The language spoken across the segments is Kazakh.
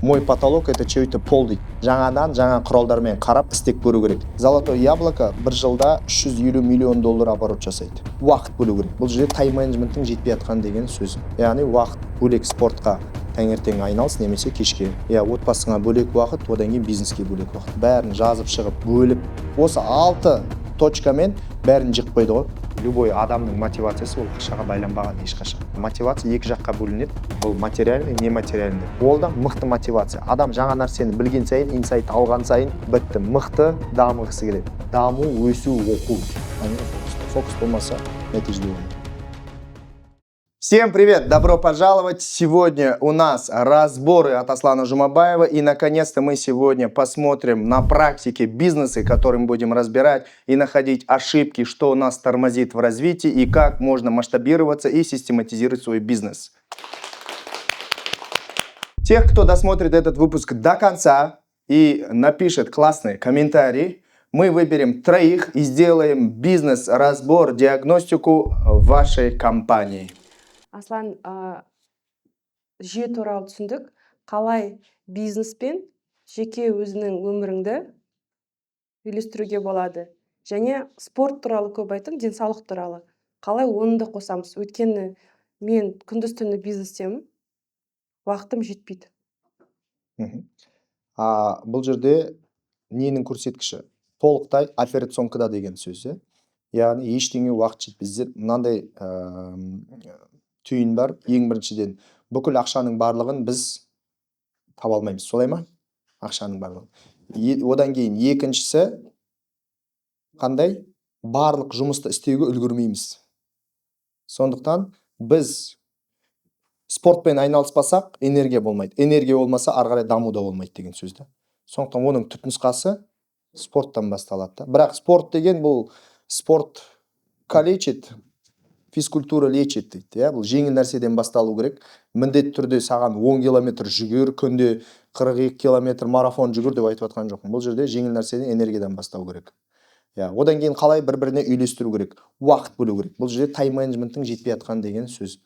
Мой потолок это чей-то пол дейді. Жаңадан жаңа құралдармен қарап істеп көру керек. Золотое яблоко бір жылда 350 миллион доллар оборот жасайды. Уақыт бөлу керек. Бұл жерде тайм-менеджменттің жетпей жатқан деген сөз. Яғни уақыт бөлек спортқа таңертең айналыс немесе кешке. Отбасыңа бөлек уақыт, одан кейін бизнеске бөлек уақыт. Бәрін жазып шығып, бөліп, осы 6 точкамен бәрін жиып қойды ғой. Любой адамның мотивациясы ол ақшаға байланбаған ешқашан. Мотивация екі жаққа бөлінеді. Бұл материальный, нематериальный. Ол да мықты мотивация. Адам жаңа нәрсені білген сайын, инсайт алған сайын бітті. Мықты дамығысы келеді. Даму, өсу, оқу. Фокус болмаса, нәтиже болмайды. Всем привет! Добро пожаловать! Сегодня у нас разборы от Аслана Жумабаева. И наконец-то мы сегодня посмотрим на практике бизнесы, которые мы будем разбирать и находить ошибки, что у нас тормозит в развитии и как можно масштабироваться и систематизировать свой бизнес. Тех, кто досмотрит этот выпуск до конца и напишет классный комментарий, мы выберем 3 и сделаем бизнес-разбор, диагностику вашей компании. Аслан, жүйе туралы түсіндік. Қалай бизнеспен жеке өзінің өміріңді үйлестіруге болады. Және спорт туралы көп айттың, денсаулық туралы. Қалай оны да қосамыз? Өйткені мен күндіз-түні бизнестемін, уақытым жетпейді. Бұл жерде ненің көрсеткіші? Толықтай операционкада деген сөзі. Яғни ештеңе уақыт жетпейді. Мынандай түйін бар. Ең біріншіден бүкіл ақшаның барлығын біз таба алмаймыз. Солай ма? Ақшаның барлығын. Одан кейін екіншісі қандай? Барлық жұмысты істеуге үлгермейміз. Сондықтан біз спортпен айналыспасақ, энергия болмайды. Энергия болмаса, ары қарай даму да болмайды деген сөзді. Сондықтан оның түпнұсқасы спорттан басталады. Бірақ спорт деген бұл спорт калечит, физкультура лечит дейді. Бұл жеңіл нәрседен басталу керек. Міндетті түрде саған 10 километр жүгір, күнде 42 километр марафон жүгір деп айтып жатқан жоқпын. Бұл жерде жеңіл нәрседен энергиядан бастау керек. Одан кейін қалай бір-біріне үйлестіру керек, уақыт бөлу керек. Бұл жерде тайм-менеджменттің жетпей жатқан деген сөз.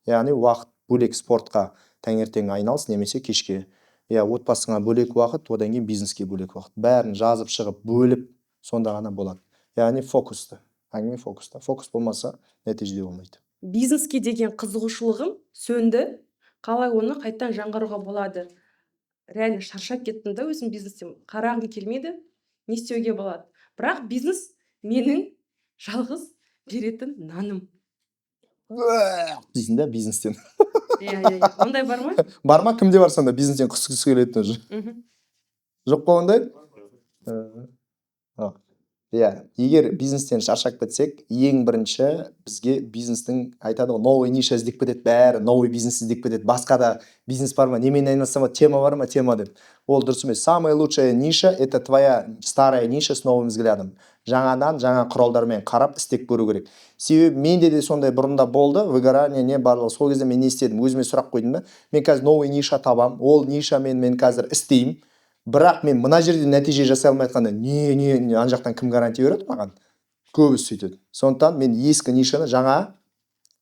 Яғни уақыт бөлек спортқа таңертең айналыс немесе кешке. Отбасыңа бөлек уақыт, одан кейін бизнеске бөлек уақыт. Бәрін жазып шығып, бөліп, сонда ғана болады. Яғни фокусты. Фокус болмаса, нәтиже болмайды. Бизнеске деген қызығушылығым сөнді. Қалай оны қайттан жаңғыруға болады? Реально шаршап кеттім да өзім бизнестен. Қарағым келмейді. Не істеуге болады? Бірақ бизнес менің жалғыз беретін наным. Дейсің да бизнестен. Ондай бар ма? Бар ма? Кімде бар сонда бизнестен құсқысы келетін уже? Жоқ па ондай? Егер бизнестен шаршап кетсек, ең бірінші бізге бизнестің айтады ғой, новый ниша іздеп кетеді, бәрі новый бизнес іздеп кетеді. Басқа да бизнес бар ма, немен айналысам, тема бар ма, тема деп. Ол дұрыс емес. Самая лучшая ниша это твоя старая ниша с новым взглядом. Жаңадан жаңа құралдармен қарап істеп көру керек. Себебі менде де сондай бұрында болды, выгорание не барлығы. Сол кезде мен не істедім? Өзіме сұрақ қойдым да, мен қазір новый ниша табам, ол нишамен мен қазір істеймін. Бірақ мен мына жерде нәтиже жасай алмай жатқанда, ана жақтан кім гарантия береді маған? Көбісі сөйтеді. Сондықтан мен ескі нишаны жаңа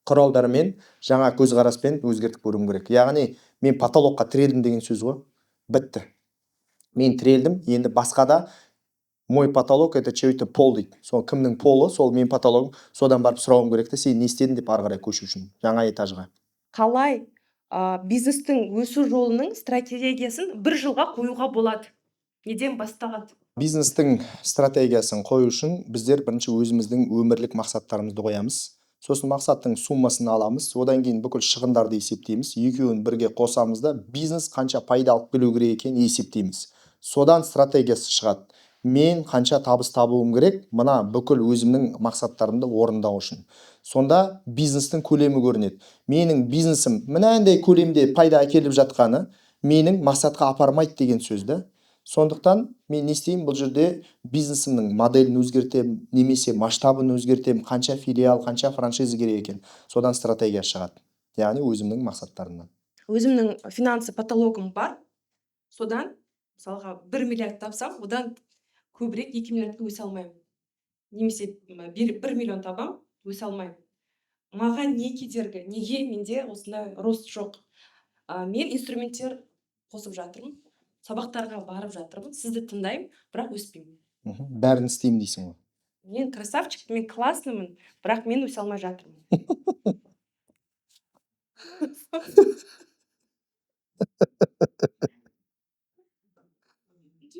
құралдармен, жаңа көзқараспен өзгертіп көруім керек. Яғни мен потолокқа тірелдім деген сөз ғой. Бітті. Мен тірелдім, енді басқа да мой потолок это чей-то пол дейді. Сол кімнің полы, сол мен потологым, содан барып сұрауым керек те, сен не істедің деп ары қарай көшу үшін жаңа этажға. Қалай бизнестің өсу жолының стратегиясын 1 жылға қоюға болады? Неден басталады? Бизнестің стратегиясын қою үшін біздер бірінші өзіміздің өмірлік мақсаттарымызды қоямыз. Сосын мақсаттың суммасын аламыз, одан кейін бүкіл шығындарды есептейміз. Екеуін бірге қосамыз да бизнес қанша пайда алып келу керек екенін есептейміз. Содан стратегиясы шығады. Мен қанша табыс табуым керек, мына бүкіл өзімнің мақсаттарымды орындау үшін. Сонда бизнестің көлемі көрінеді. Менің бизнесім мынандай көлемде пайда әкеліп жатқаны менің мақсатқа апармайды деген сөзді. Сондықтан мен не істеймін? Бұл жерде бизнесімнің моделін өзгертемін, немесе масштабын өзгертемін, қанша филиал, қанша франшиза керек екен. Содан стратегия шығады. Яғни өзімнің мақсаттарымнан. Өзімнің финансы потологым бар. Содан мысалға 1 миллиард тапсам, одан көбірек 2 миллиардқа өсе алмаймын. Немесе 1 миллион табам, өсе алмаймын. Маған не кедергі? Неге менде осындай рост жоқ? Мен инструменттер қосып жатырмын, сабақтарға барып жатырмын, сізді тыңдаймын, бірақ өспеймін. Бәрін істеймін дейсің ғой. Мен красавчик, мен классныймын, бірақ мен өсе алмай жатырмын.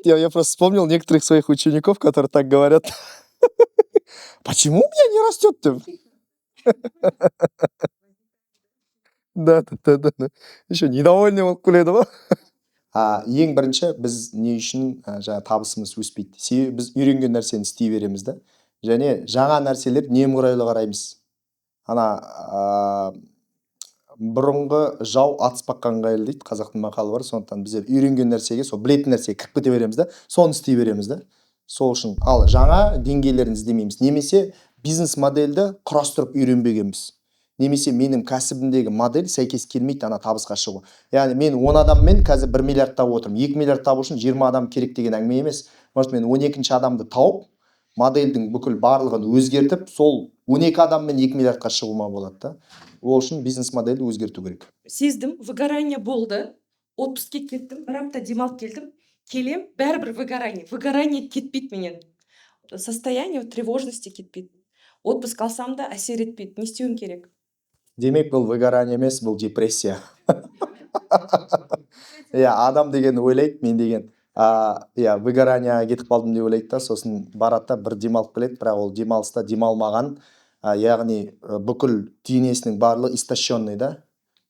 Я просто вспомнил некоторых своих учеников, которые так говорят. Почему у меня не растет? Да. Еще недовольный болып келеді ғой. Ең бірінші біз не үшін жаңа табысымыз өспейді? Себебі біз үйренген нәрсені істей береміз да. Және жаңа нәрселер немқұрайлы қараймыз. Бұрынғы жау атыспаққа ыңғайлы дейді, қазақтың мақалы бар. Сондықтан біздер үйренген нәрсеге, сол білетін нәрсеге кіріп кете береміз да, соны істей береміз да. Сол үшін ал жаңа деңгейлерін іздемейміз. Немесе бизнес модельді құрастырып үйренбегенбіз. Немесе менің кәсібімдегі модель сәйкес келмейді ана табысқа шығу. Яғни мен 10 адаммен қазір 1 миллиард тауып отырмын. 2 миллиард табу үшін 20 адам керек деген әңгіме емес. Может мен 12-ші адамды тауып, модельдің бүкіл барлығын өзгертіп, сол 12 адаммен 2 миллиардқа шығуыма болады да. Ол үшін бизнес модельді өзгерту керек. Сездім, выгорание болды, отпускке кеттім, бір апта демалып келдім, келем, бәрібір выгорание кетпейді менен. Состояние тревожности кетпейді. Отпуск алсам да әсер етпейді. Не істеуім керек? Демек бұл выгорание емес, бұл депрессия. Адам деген ойлайды, мен деген выгоранияға кетіп қалдым деп ойлайды да, сосын барады да бір демалып келеді, бірақ ол демалыста демалмаған, яғни бүкіл денесінің барлығы истощенный да.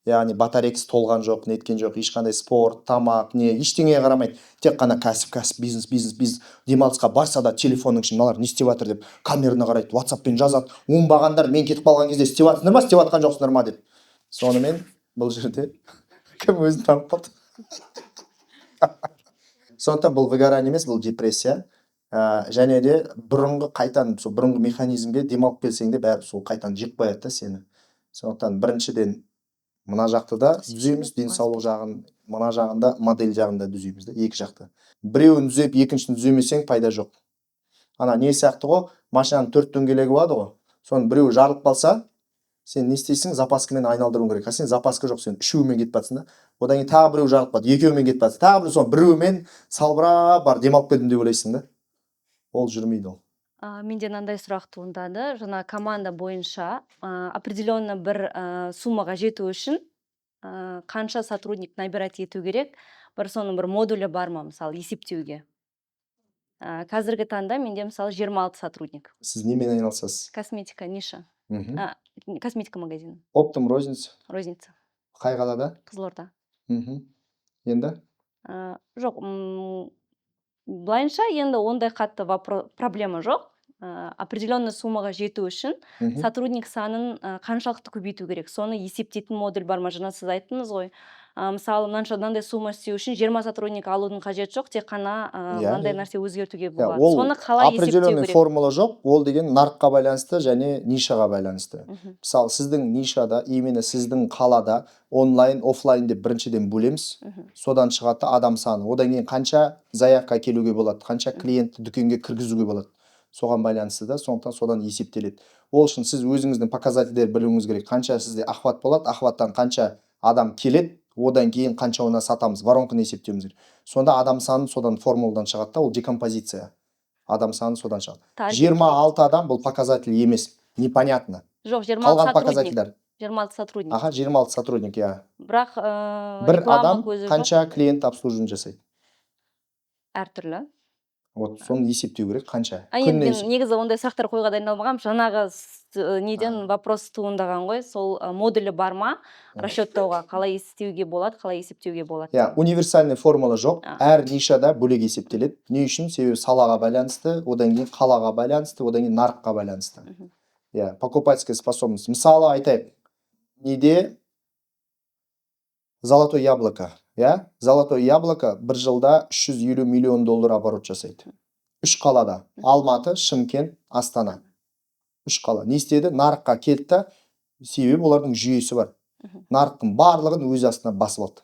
Яғни батарейкасы толған жоқ, неткен жоқ, ешқандай спорт, тамақ, ештеңеге қарамайды. Тек қана кәсіп, бизнес. Демалысқа барса да телефонның ішінде мыналар не істеп жатыр деп камераны қарайды, WhatsApp-пен жазады. Оңбағандар мен кетіп қалған кезде істеп жатсыңдар ма, істеп жатқан жоқсыңдар ма деп. Сонымен бұл жерде кім өзін танып қалды. Сондықтан бұл выгорание емес, бұл депрессия. Және де бұрынғы механизмге демалып келсең де бәрі сол қайтадан жеп қояды да сені. Сондықтан біріншіден мына жақты да түзейміз, денсаулық жағын, мына жағында, модель жағында түзейміз да, екі жақты. Біреуін түзеп, екіншісін түземесең пайда жоқ. Не сияқты ғой, машинаның 4 дөңгелегі болады ғой. Соның біреуі жарылып қалса, сен не істейсің? Запаскамен айналдыруың керек. Сен запаска жоқ, сен үшеуімен кетіп жатсың да. Одан кейін тағы біреу жарылып қалды, екеуімен кетіп жатсың. Тағы біреу соның біреуімен салбырап бар демалып келдім деп ойлайсың да. Ол жүрмейді ол. Менде мынандай сұрақ туындады. Жаңа команда бойынша определенно бір суммаға жету үшін қанша сотрудник набирать ету керек? Бір соның бір модулі бар ма, мысалы, есептеуге? Қазіргі таңда менде мысалы 26 сотрудник. Сіз немен айналысасыз? Косметика ниша. Косметика магазины. Оптом розница. Розница. Қай қалада? Қызылорда. Енді? Жоқ, былайынша енді ондай қатты проблема жоқ. Определенный суммаға жету үшін сотрудник санын қаншалықты көбейту керек? Соны есептейтін модуль бар ма? Жаңа сіз айттыңыз ғой. Мысалы, мынандай сумма істеу үшін 20 сотрудник алудың қажет жоқ, тек қана мынандай нәрсе өзгертуге болады. Соны қалай есептеу определенный керек? формула жоқ, ол деген нарыққа байланысты және нишаға байланысты. Мысалы, сіздің нишада, именно сіздің қалада онлайн, офлайн деп біріншіден бөлеміз. Содан шығады адам саны. Одан кейін қанша заявка келуге болады, қанша клиентті дүкенге кіргізуге болады. Соған байланысты да, сондықтан содан есептеледі. Ол үшін сіз өзіңіздің показательдер білуіңіз керек. Қанша сізде охват болады, охваттан қанша адам келеді, одан кейін қаншауына сатамыз, воронканы есептеуіміз керек. Сонда адам саны содан формуладан шығады да, ол декомпозиция. Адам саны содан шығады. 26 адам бұл показатель емес, непонятно. Жоқ, 26 Қалған сотрудник. показательдер. 26 сотрудник. 26 сотрудник, Бірақ бір адам қанша клиент обслуживание жасайды? Әртүрлі. Вот соны есептеу керек, қанша. Енді негізі ондай сұрақтар қойға дайындалмағам. Жаңағы неден вопрос туындаған ғой. Сол модулі бар ма? Расчеттауға қалай істеуге болады, қалай есептеуге болады? Универсальный формула жоқ. Әр нишада бөлек есептеледі. Не үшін? Себебі салаға байланысты, одан кейін қалаға байланысты, одан кейін нарыққа байланысты. Покупательская способность. Мысалы айтайық. Неде золотое яблоко. Золотое яблоко бір жылда 350 миллион доллар оборот жасайды. 3 қалада. Алматы, Шымкент, Астана. 3 қала. Не істеді? Нарыққа келді, себебі олардың жүйесі бар. Нарықтың барлығын өз астына басып алды.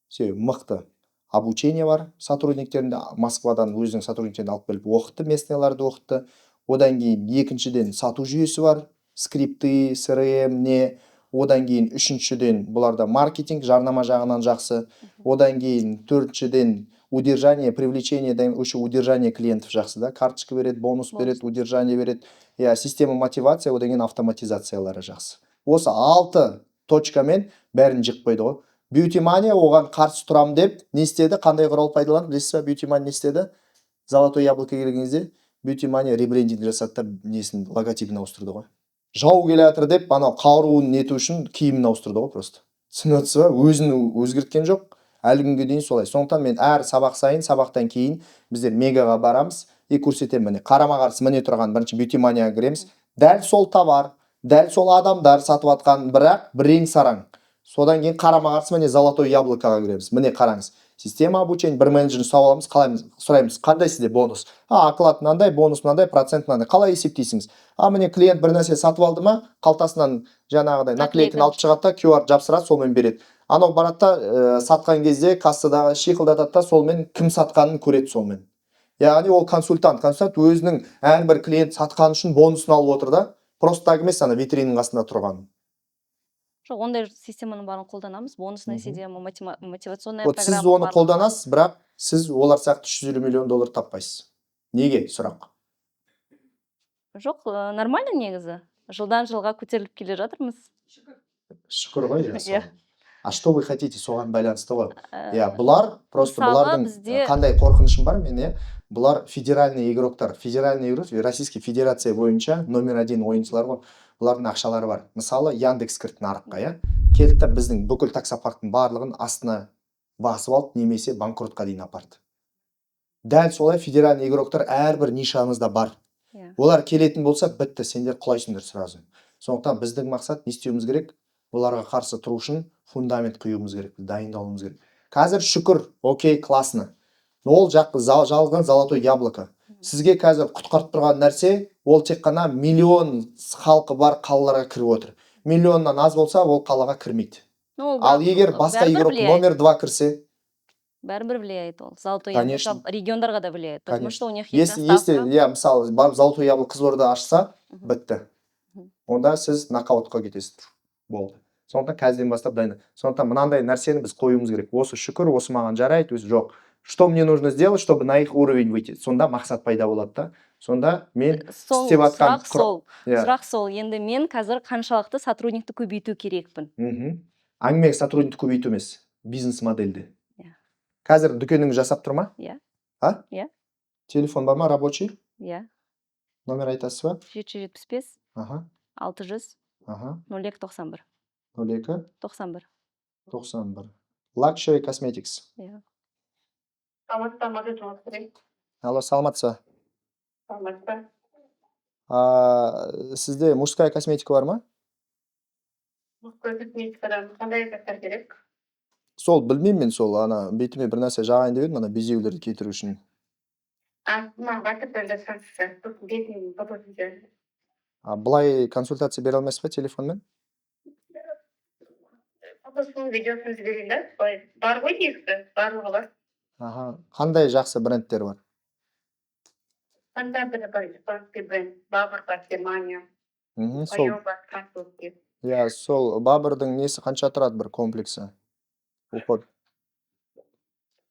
Себебі мықты обучение бар сотрудниктерінде, Москвадан өзінің сотрудниктерін алып келіп оқытты, местныйларды оқытты. Одан кейін екіншіден сату жүйесі бар, скрипты, CRM, одан кейін үшіншіден бұларда маркетинг, жарнама жағынан жақсы, одан кейін төртіншіден удержание, привлечение, еще удержание клиентов жақсы да, карточка береді, бонус береді, удержание береді, система мотивация, одан кейін автоматизациялары жақсы. Осы 6 точкамен бәрін жық қойды ғой. Beauty Money оған қарсы тұрам деп не істеді, қандай құрал пайдаланды, білесіз ба? Beauty Money не істеді? Золотое яблоко келген кезде Beauty Money ребрендинг жасады да несін логотипін ауыстырды ғой. Жау келе жатыр деп анау қаруын нету үшін киімін ауыстырды ғой просто. Түсініп отырсыз ба? Өзін өзгерткен жоқ. Әлі күнге дейін солай. Сондықтан мен әр сабақ сайын, сабақтан кейін біздер мегаға барамыз и көрсетемін. Міне қарама қарсы міне тұрған бірінші Beauty Moneyға кіреміз. Дәл сол товар, дәл сол адамдар сатып атқан, бірақ бірең сараң. Содан кейін қарама қарсы міне золотое яблокоға кіреміз. Міне қараңыз. Система обучения бір менеджерін сұрап аламыз, қалаймыз, сұраймыз, қандай сізде бонус? Оклад мынандай, бонус мынандай, процент мынандай. Қалай есептейсіңіз? Міне клиент бір нәрсе сатып алды ма, қалтасынан жаңағыдай наклейканы алып шығады да, QR жапсырады, солмен береді. Анау барады сатқан кезде кассадағы шиқылдатады да, солмен кім сатқанын көреді солмен. Яғни ол консультант өзінің әрбір клиент сатқан үшін бонусын алып отыр да, просто так емес, ана витринның қасында тұрған. Жоқ, ондай системаның барын қолданамыз. Бонусная система, мотивационная Вот программа. сіз оны қолданасыз, бірақ сіз олар сияқты 150 миллион доллар таппайсыз. Неге? Сұрақ. Жоқ, нормально негізі. Жылдан жылға көтеріліп келе жатырмыз. Шүкір ғой, Иә. А что вы хотите, соған байланысты ғой. Бұлар просто бұлардың бізде қандай қорқынышым бар мен, бұлар федеральный игроктар. Федеральный игрок Российский Федерация бойынша номер 1 ойыншылар ғой. Бұлардың ақшалары бар. Мысалы, Яндекс кірді нарыққа, келді біздің бүкіл таксопарктың барлығын астына басып алып, немесе банкротқа дейін апарды. Дәл солай федеральный игроктар әрбір нишаңызда бар. Олар келетін болса, бітті, сендер құлайсыңдар сразу. Сондықтан біздің мақсат не істеуіміз керек? Оларға қарсы тұру үшін фундамент құюымыз керек, дайындалуымыз керек. Қазір шүкір, окей, классно. Ол жалған золотое яблоко. Сізге қазір құтқарып тұрған нәрсе, ол тек қана миллион халқы бар қалаларға кіріп отыр. Миллионнан аз болса, ол қалаға кірмейді. Ал егер басқа игрок номер 2 кірсе, бәрібір влияет ол. Золотое яблоко региондарға да влияет. Потому что у них есть ставка. Мысалы, барып золотое яблоко Қызылорда ашса, бітті. Онда сіз нокаутқа кетесіз. Болды. Сондықтан қазірден бастап дайын. Сондықтан мынандай нәрсені біз қоюымыз керек. Осы шүкір, осы маған жарайды, өзі жоқ. Что мне нужно сделать, чтобы на их уровень выйти? Сонда мақсат пайда болады да. Сонда мен істеп атқан сұрақ сол. Енді мен қазір қаншалықты сотрудникті көбейту керекпін. Әңгіме сотрудникті көбейту емес, бизнес модельді. Қазір дүкеніңіз жасап тұр ма? Иә. Иә. Телефон бар ма, рабочий? Иә. Номер айтасыз ба? 775 600 0291. 02 91. 91. Luxury Cosmetics. Иә. Алло, саламатсыз ба? Саламатсыз. Сізде мужская косметика бар ма? Мужская косметикадан қандай заттар керек? Сол, білмеймін мен сол, бетіме бір нәрсе жағайын деп едім, безеулерді кетіру үшін. Маған WhatsApp-тан жазсаңыз, бетімнің фотосын жіберіңіз. Бұлай консультация бере алмайсыз ба телефонмен? Фотосын, видеосын жіберейін да? Бар ғой негізі, барлығы бар. Қандай жақсы брендтер бар? Қандай бірі бар, испанский бренд, Бабр бар, Германия, Сол, Байо бар, французский. сол Бабырдың несі қанша тұрады бір комплексі? Уход.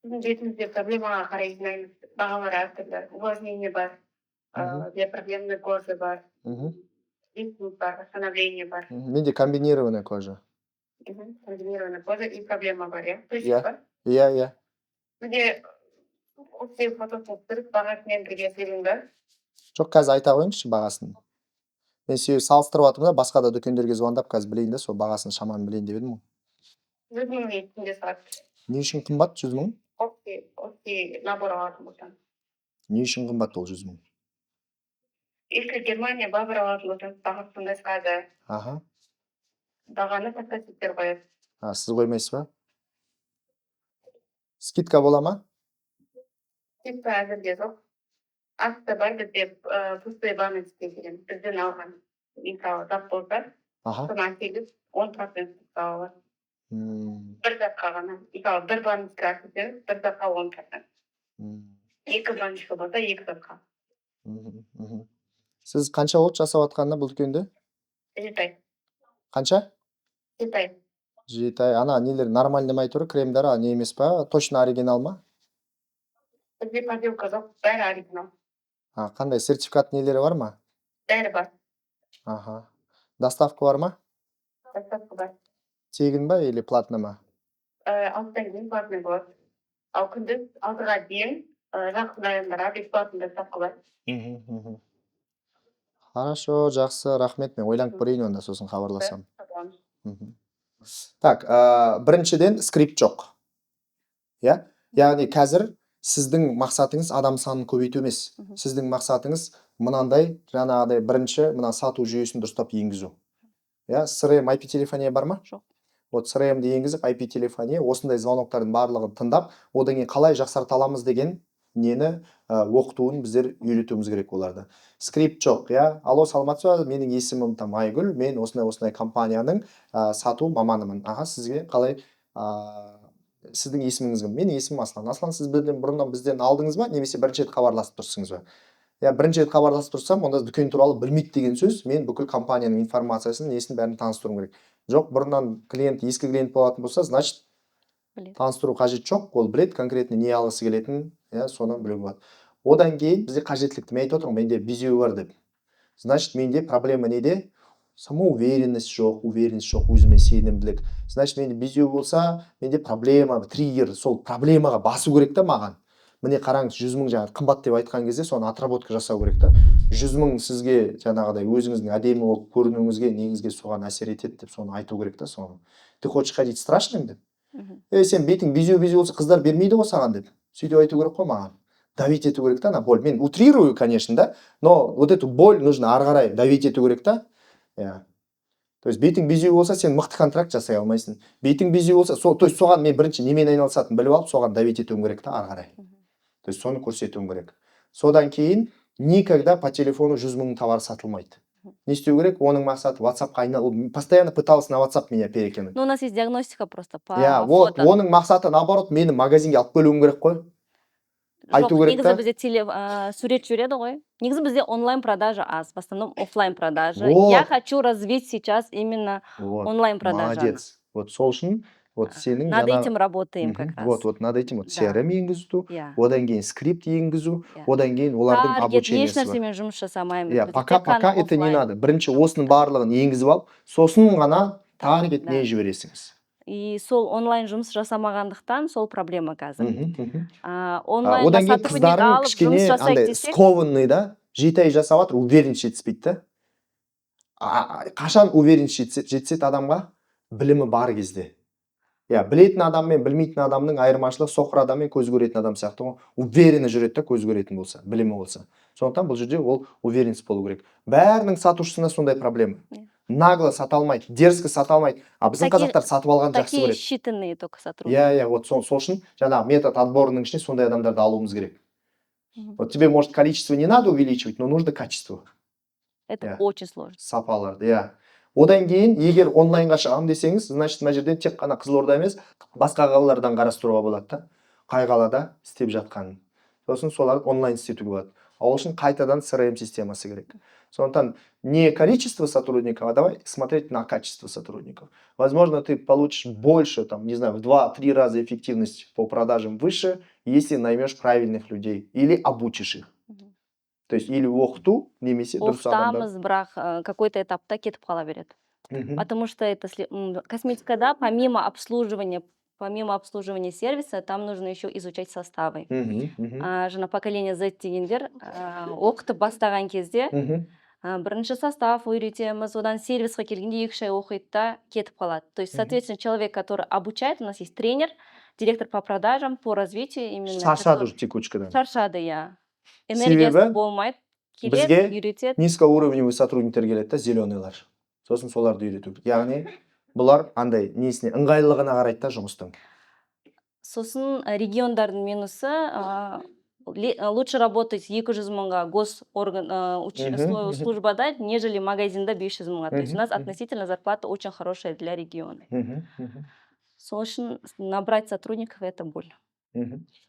Біздің бетімізде проблемаға қарай жинаймыз, бағалар әртүрлі, увлажнение бар, проблемная кожа бар, лифтинг бар, восстановление бар. Менде комбинированная кожа. Комбинированная кожа и проблема бар, иә? Иә. Менде осы фотосын түсіріп, бағасымен бірге сөйлейін ба? Жоқ, қазір айта қойыңызшы бағасын. Мен себебі салыстырып жатырмын да, басқа да дүкендерге звондап, қазір білейін да, сол бағасын шаманы білейін деп едім. 100 мың ретінде сағат. Не үшін қымбат 100 мың? Осы набор алатын болсаң. Не үшін қымбат ол 100 мың? Если Германия Бабр алатын болсаң, бағасы сондай шығады. Бағаны поставщиктер қояды. Сіз қоймайсыз ба? Скидка бола ма? Скидка әзірге жоқ. Акция бар, бізде пустой банк істей береміз. Бізден алған мысалы зат болса, соны әкеліп 10% скидка алады. Бір затқа ғана. Мысалы бір банкқа әкелсеңіз, бір затқа 10%. Екі банкқа болса, екі затқа. Сіз қанша болды жасап атқанына бұл дүкенде? 7 ай. Қанша? 7 ай. 7 ай. Ана нелер нормальный ма айтыр, кремдер, а не емес па? Точно оригинал ма? Бізде подделка жоқ, бәрі оригинал. Қандай сертификат нелері бар ма? Бәрі бар. Аха. Доставка бар ма? Доставка бар. Тегін ба или платно ма? 6-тан кейін платный болады. Ал күндіз 6-ға дейін жақын райондарға бесплатный доставка бар. Хорошо, жақсы, рахмет. Мен ойланып көрейін онда, сосын хабарласам. Сатамыз. Так, біріншіден скрипт жоқ. Я? Яғни қазір сіздің мақсатыңыз адам санын көбейту емес. Сіздің мақсатыңыз мынандай, жаңағыдай бірінші мына сату жүйесін дұрыстап енгізу. Я, CRM IP телефония бар ма? Жоқ. Вот CRM-ді енгізіп, IP телефония, осындай звоноктардың барлығын тыңдап, одан кейін қалай жақсарта аламыз деген нені оқытуын біздер үйретуіміз керек оларды. Скрипт жоқ, я. Алло, саламатсыз ба? Менің есімім там Айгүл, мен осындай компанияның сату маманымын. Аға, сізге қалай сіздің есіміңіз кім? Менің есімім Аслан. Аслан, сіз бұрыннан бізден алдыңыз ба, немесе бірінші рет хабарласып тұрсыңыз ба? Я бірінші рет хабарласып тұрсам, онда дүкен туралы білмейді деген сөз, мен бүкіл компанияның информациясын, несін бәрін таныстыруым керек. Жоқ, бұрыннан клиент, ескі клиент болатын болса, значит, таныстыру қажет жоқ, ол білет, конкретно не алғысы келетін, соны білуге болады. Одан кейін бізде қажеттілікті мен айтып отырмын, менде безеу бар деп. Значит, менде проблема неде? Самоуверенность жоқ, өзіме сенімділік. Значит, менде безеу болса, менде проблема, триггер, сол проблемаға басу керек та маған. Міне қараңыз, 100 мың жаңағы қымбат деп айтқан кезде соны отработка жасау керек та. 100 мың сізге жаңағыдай өзіңіздің әдемі болып көрінуіңізге, негізге соған әсер етеді деп соны айту керек та соны. Ты хочешь ходить страшным деп? Сен бетің безеу болса, қыздар бермейді ғой саған деп. Сөйтіп айту керек қой маған. Давить ету керек та, ана боль. Мен утрирую, конечно, да, но вот эту боль нужно ары қарай давить ету керек та. То есть бетің безеу болса, сен мықты контракт жасай алмайсың. Бетің безеу болса, то есть соған мен бірінші немен айналысатынын біліп алып, соған давить етуім керек та ары қарай. То есть соны көрсетуім керек. Содан кейін никогда по телефону 100 мың товар сатылмайды. Не істеу керек? Оның мақсаты WhatsApp-қа айналу. Постоянно пытался на WhatsApp меня перекинуть. Ну, у нас есть диагностика просто по вот, фото. оның мақсаты наоборот, мені магазинге алып келуім керек қой. Айту Жоқ, керек та. негізі бізде сурет жүреді ғой. Негізі бізде онлайн продажа аз, в основном офлайн продажа. Вот. Я хочу развить сейчас именно онлайн продажаны. Молодец. Вот сол үшін, вот сенің Над этим работаем как раз. Вот над этим, вот Да. CRM енгізу, Иә. одан кейін скрипт енгізу, Иә. одан кейін олардың Таргет, еш обучениесі бар. нәрсемен жұмыс жасамаймыз. Иә, Бізде пока тек қана это не офлайн. надо. Бірінші осының барлығын енгізіп алып, сосын ғана таргет Да. не жібересіңіз. И сол онлайн жұмыс жасамағандықтан сол проблема қазір. Онлайнда Одан кейін сотрудник қыздарың алып жұмыс кішкене жасайды андай десек, скованный да, 7 ай жасап жатыр, уверенность жетіспейді да. Қашан уверенность жетсет адамға? Білімі бар кезде. Я, білетін адам мен білмейтін адамның айырмашылығы соқыр адам мен көз көретін адам сияқты ғой. Уверенно жүреді да, көз көретін болса, білімі болса. Сондықтан бұл жерде ол уверенность болу керек. Бәрінің сатушысына сондай проблема. Нагло сата алмайды, дерзко сата алмайды. А біздің қазақтар сатып алған жақсы такие көреді. считанные только сотрудники. Я, вот сол үшін жаңағы метод отборының ішіне сондай адамдарды алуымыз керек. Вот тебе, может, количество не надо увеличивать, но нужно качество. Это очень сложно. Сапаларды, я. Одан кейін, егер онлайнға шығам десеңіз, значит, мына жерден тек қана Қызылорда емес, басқа қалалардан қарастыруға болады да. Қай қалада істеп жатқанын. Сосын соларды онлайн істетуге болады. Ол үшін қайтадан CRM системасы керек. Сондықтан не количество сотрудников, а давай смотреть на качество сотрудников. Возможно, ты получишь больше, там, не знаю, в 2-3 раза эффективность по продажам выше, если наймешь правильных людей или обучишь их. То есть или оқыту, немесе дұрыс адамдар. Оқытамыз, бірақ какой-то этапта кетіп қала береді. Потому что это косметикада помимо обслуживания сервиса, там нужно еще изучать составы. Жаңа поколение Z дегендер оқытып бастаған кезде бірінші состав үйретеміз, одан сервисқа келгенде 2-3 ай оқиды да кетіп қалады. То есть, соответственно, человек, который обучает, у нас есть тренер, директор по продажам, по развитию именно. Шаршады уже текучкадан. Шаршады, я. Энергиясы болмайды. Бізге үйретеді. низкоуровневый сотрудниктер келеді да, зеленыйлар. Сосын соларды үйрету. Яғни бұлар андай несіне ыңғайлылығына қарайды да жұмыстың. Сосын региондардың минусы лучше работать 200 мыңға службада, нежели магазинда 500 мыңға. То есть у нас относительно зарплата очень хорошая для региона. Сол үшін набрать сотрудников это больно.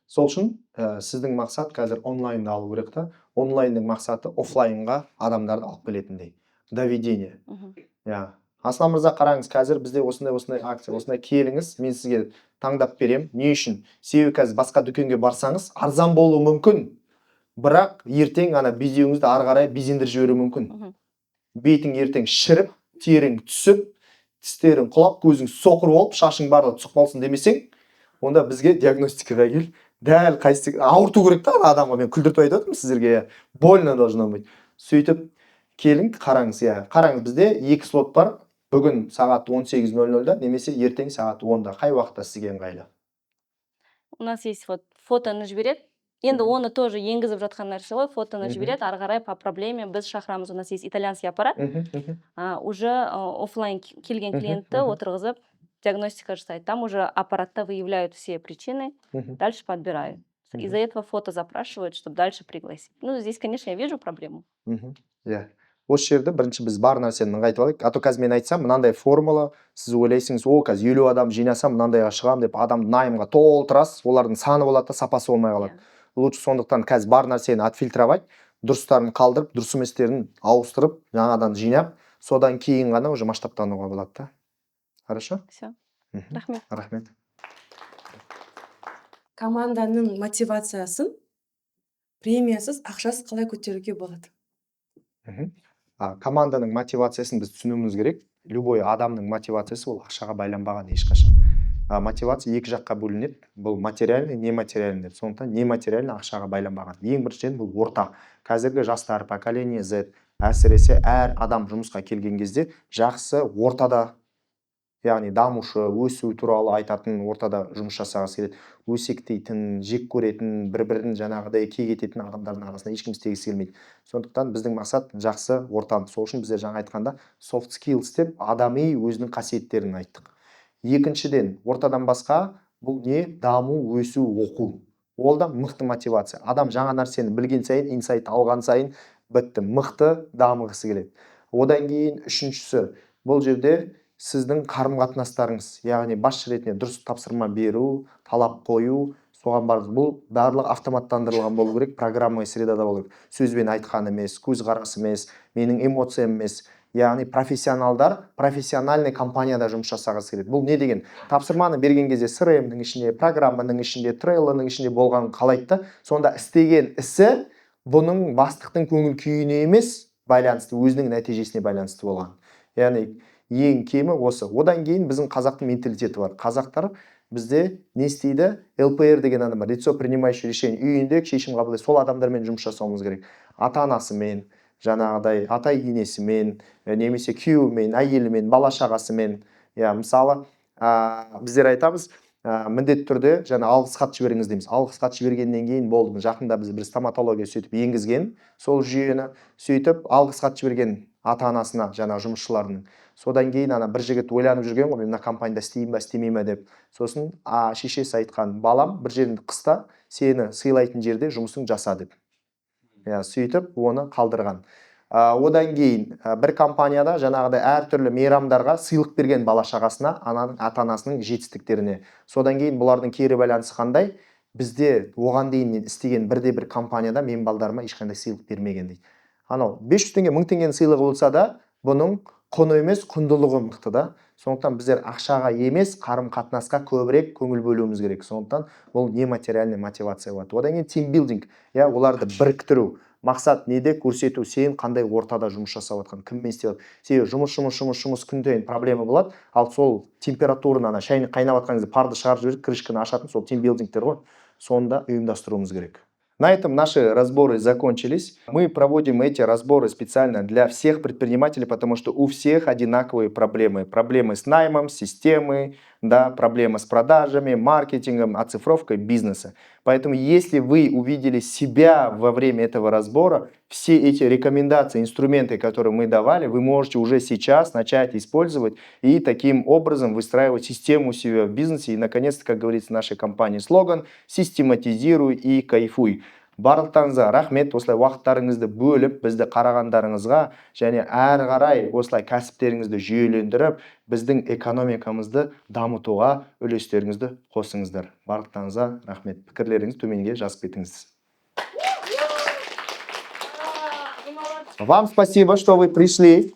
Сол үшін сіздің мақсат қазір онлайнды алу керек та. Онлайнның мақсаты офлайнға адамдарды алып келетіндей. Доведение. Аслан мырза, қараңыз, қазір бізде осындай акция, осындай келіңіз, мен сізге таңдап берем. Не үшін? Себебі қазір басқа дүкенге барсаңыз, арзан болуы мүмкін, бірақ ертең ана безеуіңізді ары қарай безендіріп жіберуі мүмкін. Бетің ертең шіріп, терің түсіп, тістерің құлап, көзің соқыр болып, шашың барлығы түсіп қалсын демесең, онда бізге диагностикаға кел. Дәл қайсы ауырту керек та адамға, мен күлдіртіп айтып отырмын сіздерге, больно должно быть. Сөйтіп келің, қараңыз, қараңыз, бізде 2 слот бар. Бүгін сағат 18:00-да немесе ертең сағат 10-да. Қай уақытта сізге ыңғайлы? У нас есть вот фотоны жібереді. Енді оны тоже енгізіп жатқан нәрсе ғой, фотоны жібереді, ары қарай по проблеме біз шақырамыз. У нас есть итальянский аппарат. Уже офлайн келген клиентті отырғызып диагностика жасайды. Там уже аппаратта выявляют все причины, дальше подбирают. Из-за этого фото запрашивают, чтобы дальше пригласить. Ну, здесь, конечно, я вижу проблему. Осы жерде бірінші біз бар нәрсені нығайтып алайық. А то қазір мен айтсам, мынандай формула, сіз ойлайсыңыз, қазір 50 адам жинасам, мынандайға шығамын деп, адам найымға толтырасыз, олардың саны болады да сапасы болмай қалады. Лучше сондықтан қазір бар нәрсені отфильтровать, дұрыстарын қалдырып, дұрыс еместерін ауыстырып, жаңадан жинап, содан кейін ғана уже масштабтануға болады да. Хорошо? Все. Рахмет. Рахмет. Команданың мотивациясын премиясыз, ақшасыз қалай көтеруге болады? Команданың мотивациясын біз түсінуіміз керек. Любой адамның мотивациясы ол ақшаға байланбаған ешқашан. Мотивация екі жаққа бөлінеді. Бұл материальный, нематериальный деп. Сондықтан нематериальный ақшаға байланбаған. Ең біріншіден бұл орта. Қазіргі жастар, поколение Z, әсіресе әр адам жұмысқа келген кезде жақсы ортада, яғни дамушы, өсу туралы айтатын ортада жұмыс жасағысы келеді. Өсектейтін, жек көретін, бір-бірін жаңағыдай кегететін адамдардың арасында ешкім істегісі келмейді. Сондықтан біздің мақсат жақсы ортаны. Сол үшін біздер жаңа айтқанда soft skills деп адами өзінің қасиеттерін айттық. Екіншіден, ортадан басқа бұл не? Даму, өсу, оқу. Ол да мықты мотивация. Адам жаңа нәрсені білген сайын, инсайт алған сайын бітті, мықты дамығысы келеді. Одан кейін үшіншісі, бұл жерде сіздің қарым-қатынастарыңыз, яғни басшы ретінде дұрыс тапсырма беру, талап қою, соған барыңыз. Бұл барлық автоматтандырылған болу керек, программный средада болу керек. Сөзбен айтқан емес, көзқарас емес, менің эмоциям емес. Яғни профессионалдар профессиональный компанияда жұмыс жасағысы келеді. Бұл не деген? Тапсырманы берген кезде CRM-нің ішінде, программаның ішінде, Trello-ның ішінде болған қалайды да, сонда істеген ісі бұның бастықтың көңіл күйіне емес байланысты, өзінің нәтижесіне байланысты болған. Яғни ең кемі осы. Одан кейін біздің қазақтың менталитеті бар. Қазақтар бізде не істейді? ЛПР деген адам бар. Лицо принимающее решение. Үйінде шешім қабылдайды. Сол адамдармен жұмыс жасауымыз керек. Ата-анасымен, жаңағыдай ата-енесімен, немесе күйеуімен, әйелімен, бала-шағасымен. Мысалы, біздер айтамыз, міндетті түрде жаңа алғыс хат жіберіңіз дейміз. Алғыс хат жібергеннен кейін болды. Жақында бір стоматология сөйтіп енгізген, сол жүйені сөйтіп алғыс хат жіберген ата-анасына, жаңа жұмысшыларының. Содан кейін бір жігіт ойланып жүрген ғой, мен мына компанияда істеймін ба, істемеймін ба деп. Сосын шешесі айтқан, балам, бір жеріңді қыста сені сыйлайтын жерде жұмысың жаса деп. Сөйтіп оны қалдырған. Одан кейін бір компанияда жаңағыдай әртүрлі мейрамдарға сыйлық берген бала-шағасына, ата-анасының жетістіктеріне. Содан кейін бұлардың кері байланысы қандай? Бізде оған дейін мен істеген бір компанияда мен балдарыма ешқандай сыйлық бермеген дейді. 500 теңге, 1000 теңгенің сыйлығы болса да, бұның құны емес, құндылығы мықты да. Сондықтан біздер ақшаға емес, қарым-қатынасқа көбірек көңіл бөлуіміз керек. Сондықтан бұл нематериальный мотивация болады. Одан кейін тимбилдинг, оларды біріктіру. Мақсат неде? Көрсету, сен қандай ортада жұмыс жасап жатқан, кіммен істеп жатқан. Себебі жұмыс күн сайын проблема болады. Ал сол температураны, шайны қайнап жатқан кезде парды шығарып жіберіп, крышканы ашатын сол тимбилдингтер ғой. Сонда ұйымдастыруымыз керек. На этом наши разборы закончились. Мы проводим эти разборы специально для всех предпринимателей, потому что у всех одинаковые проблемы. Проблемы с наймом, системой, проблемы с продажами, маркетингом, оцифровкой бизнеса. Поэтому если вы увидели себя во время этого разбора, все эти рекомендации, инструменты, которые мы давали, вы можете уже сейчас начать использовать и таким образом выстраивать систему у себя в бизнесе. И, наконец-то, как говорится в нашей компании слоган, систематизируй и кайфуй. Барлықтарыңызға рахмет, осылай уақыттарыңызды бөліп, бізді қарағандарыңызға, және әрі қарай осылай кәсіптеріңізді жүйелендіріп, біздің экономикамызды дамытуға үлестеріңізді қосыңыздар. Барлықтарыңызға рахмет. Пікірлеріңізді төменге жазып кетіңіз. Вам спасибо, что вы пришли.